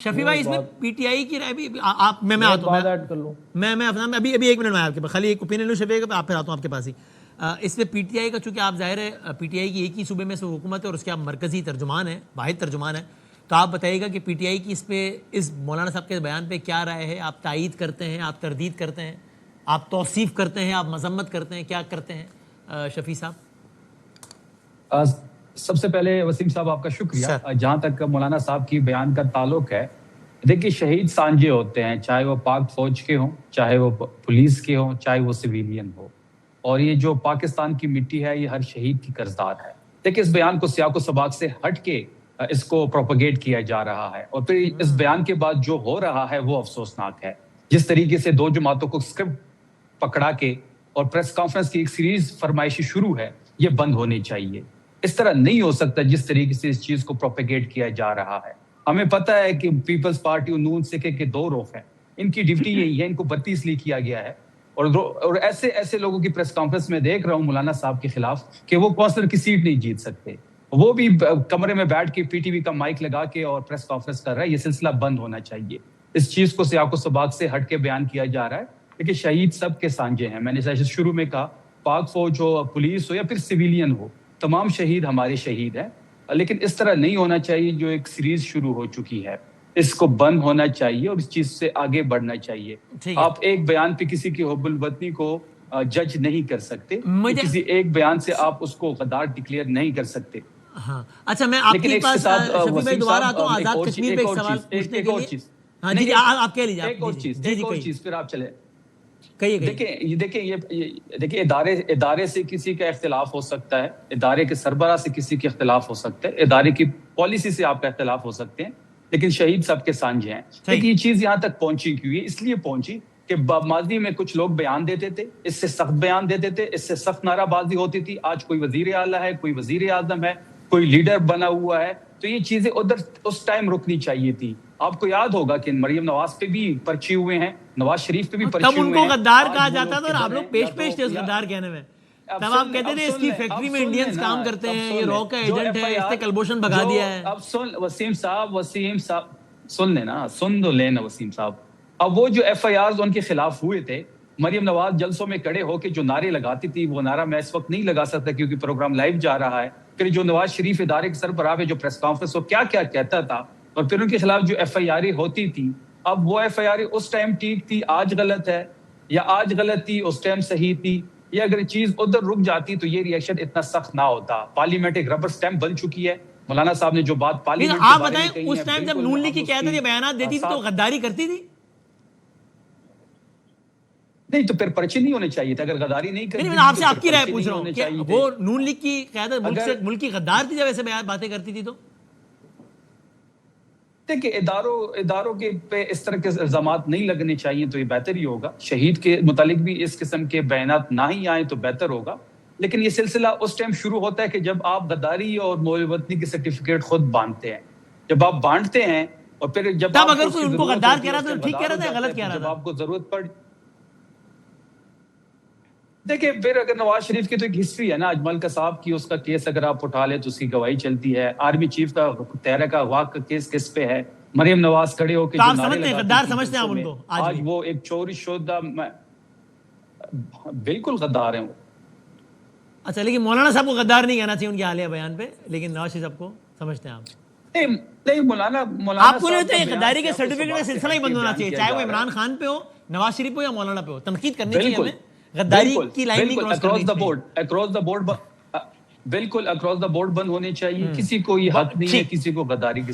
شفیع بھائی اس میں P T I کی رائے بھی آپ میں آتا ہوں میں اپنا ابھی ایک منٹ میں آپ کے پاس خالی ایک اوپینین لوں شفیع کا، آپ پھر آتا ہوں آپ کے پاس ہی. اس میں پی ٹی آئی کا چونکہ آپ ظاہر ہے پی ٹی آئی کی ایک ہی صوبے میں سے حکومت ہے اور اس کے آپ مرکزی ترجمان ہیں، واحد ترجمان ہیں، تو آپ بتائیے گا کہ پی ٹی آئی کی اس پہ اس مولانا صاحب کے بیان پہ کیا رائے ہے؟ آپ تائید کرتے ہیں، آپ تردید کرتے ہیں، آپ توصیف کرتے ہیں، آپ مذمت کرتے ہیں، کیا کرتے ہیں شفیع صاحب؟ سب سے پہلے وسیم صاحب آپ کا شکریہ. جہاں تک مولانا صاحب کی بیان کا تعلق ہے، دیکھیے شہید سانجے ہوتے ہیں، چاہے وہ پاک فوج کے ہوں، چاہے وہ پولیس کے ہوں، چاہے وہ سویلین ہو، اور یہ جو پاکستان کی مٹی ہے یہ ہر شہید کی قرضدار ہے. دیکھیے اس بیان کو سیاق و سباق سے ہٹ کے اس کو پروپیگیٹ کیا جا رہا ہے، اور پھر اس بیان کے بعد جو ہو رہا ہے وہ افسوسناک ہے. جس طریقے سے دو جماعتوں کو اسکرپٹ پکڑا کے اور پریس کانفرنس کی ایک سیریز فرمائشی شروع ہے، یہ بند ہونی چاہیے. اس طرح نہیں ہو سکتا جس طریقے سے اس چیز کو پروپیگیٹ کیا جا رہا ہے. ہمیں پتہ ہے کہ پیپلز پارٹی اور نون سکے کے دو رخ ہیں، ان کی ڈیوٹی یہی ہے، ان کو 32 لی کیا گیا ہے. اور ایسے لوگوں کی پریس کانفرنس میں دیکھ رہا ہوں مولانا صاحب کے خلاف کہ وہ کونسلر کی سیٹ نہیں جیت سکتے، وہ بھی کمرے میں بیٹھ کے پی ٹی وی کا مائک لگا کے اور پریس کانفرنس کر رہا ہے. یہ سلسلہ بند ہونا چاہیے. اس چیز کو سیاق و سباق سے ہٹ کے بیان کیا جا رہا ہے. لیکن شہید سب کے سانجے ہیں. میں نے شروع میں کہا پاک فوج ہو، پولیس ہو یا پھر سویلین ہو، تمام شہید ہمارے شہید ہیں. لیکن اس طرح نہیں ہونا چاہیے. جو ایک سیریز شروع ہو چکی ہے اس کو بند ہونا چاہیے اور اس چیز سے آگے بڑھنا چاہیے. آپ ایک بیان پہ کسی کی حب الوطنی کو جج نہیں کر سکتے، کسی ایک بیان سے آپ اس کو غدار ڈکلیئر نہیں کر سکتے. ہاں اچھا، میں آپ کے پاس شفیع بھائی دوبارہ آتا ہوں آزاد کشمیر پہ ایک سوال پوچھنے کے لیے. ہاں جی آپ کہہ لیجیے. ایک اور چیز پھر آپ چلیں. دیکھیں دیکھیں ادارے سے کسی کا اختلاف ہو سکتا ہے، ادارے کے سربراہ سے کسی کے اختلاف ہو سکتا ہے، ادارے کی پالیسی سے آپ کا اختلاف ہو سکتے ہیں، لیکن شہید سب کے سانجے ہیں. لیکن یہ چیز یہاں تک پہنچی کیوں ہے؟ اس لیے پہنچی کہ ماضی میں کچھ لوگ بیان دیتے تھے، اس سے سخت بیان دیتے تھے، اس سے سخت نعرہ بازی ہوتی تھی. آج کوئی وزیر اعلیٰ ہے، کوئی وزیر اعظم ہے، کوئی لیڈر بنا ہوا ہے، تو یہ چیزیں ادھر اس ٹائم رکنی چاہیے تھی. آپ کو یاد ہوگا کہ مریم نواز پہ بھی پرچے ہوئے ہیں، نواز شریف پہ بھی پرچے ہوئے ہیں. تب ان کو غدار کہا جاتا تھا اور آپ لوگ پیش تھے اس غدار کہنے میں. تب آپ کہتے تھے اس کی فیکٹری میں انڈینز کام کرتے ہیں، یہ رو کا ایجنٹ ہے، اس نے کلبھوشن بھگا دیا ہے. اب سن وسیم صاحب سن لینا، سن دو لینا وسیم صاحب. اب وہ جو ایف آئی آرز ان کے خلاف ہوئے تھے، مریم نواز جلسوں میں کھڑے ہو کے جو نعرے لگاتی تھی، وہ نعرہ میں اس وقت نہیں لگا سکتا کیونکہ پروگرام لائیو جا رہا ہے. پھر جو نواز شریف ادارے کے سربراہ پہ جو پریس کانفرنس وہ کیا کہتا تھا، اور پھر ان کے خلاف جو ایف آئی آر ہوتی تھی. اب وہ ایف آئی آر اس ٹائم ٹھیک تھی، آج غلط ہے، یا آج غلط تھی اس ٹائم صحیح تھی، یا اگر چیز ادھر رک جاتی تو یہ ریئیکشن اتنا سخت نہ ہوتا. پارلیمنٹ ایک ربر سٹیمپ بن چکی ہے. مولانا صاحب نے جو بات پارلیمنٹ آپ بتائیں اس ٹائم جب نون لیگ کی قیادت یہ بیانات دیتی تھی تو غداری کرتی تھی؟ نہیں تو پھر پرچے نہیں ہونے چاہیے تھے. اگر غداری نہیں کرتی، آپ سے آپ کی رائے پوچھ رہا ہوں کہ وہ نون لیگ کی قیادت ملک کی غدار تھی جب ایسے باتیں کرتی تھی؟ تو دیکھیں اداروں کے پہ اس طرح کے الزامات نہیں لگنے چاہیے تو یہ بہتر ہی ہوگا. شہید کے متعلق بھی اس قسم کے بیانات نہ ہی آئیں تو بہتر ہوگا. لیکن یہ سلسلہ اس ٹائم شروع ہوتا ہے کہ جب آپ غداری اور محب وطنی کے سرٹیفکیٹ خود باندھتے ہیں. جب آپ بانٹتے ہیں اور پھر جب تب اگر کوئی ان کو غدار کہہ رہا تھا تو ٹھیک کہہ رہا تھا، غلط کہہ رہا تھا؟ جب آپ کو ضرورت پڑ دیکھیں پھر اگر نواز شریف کی تو ایک ہسٹری ہے نا، اجمل کا صاحب کی، اس کا کیس اگر آپ اٹھا لیں تو اس کی گواہی چلتی ہے. آرمی چیف کا تحریک اغوا کا کیس کس پہ ہے؟ مریم نواز کھڑے ہو کے غدار سمجھتے ہیں ان کو آج وہ ایک چوری شدہ بالکل غدار ہیں وہ. اچھا لیکن مولانا صاحب کو غدار نہیں کہنا چاہیے ان کے حالیہ بیان پہ، لیکن نواز شریف صاحب کو سمجھتے ہیں آپ؟ نہیں مولانا آپ کو نہیں ہوتا ہے غداری کے سرٹیفکیٹ کا سلسلہ ہی بند ہونا چاہیے، چاہے وہ عمران خان پہ ہو، نواز شریف پہ ہو یا مولانا پہ ہو. تنقید کرنی چاہیے ہمیں، غداری کی لائن نہیں کراس کرنی چاہیے. بالکل اکراس دا بورڈ بند ہونے چاہیے. کسی کو یہ حق نہیں ہے کسی کو غداری کی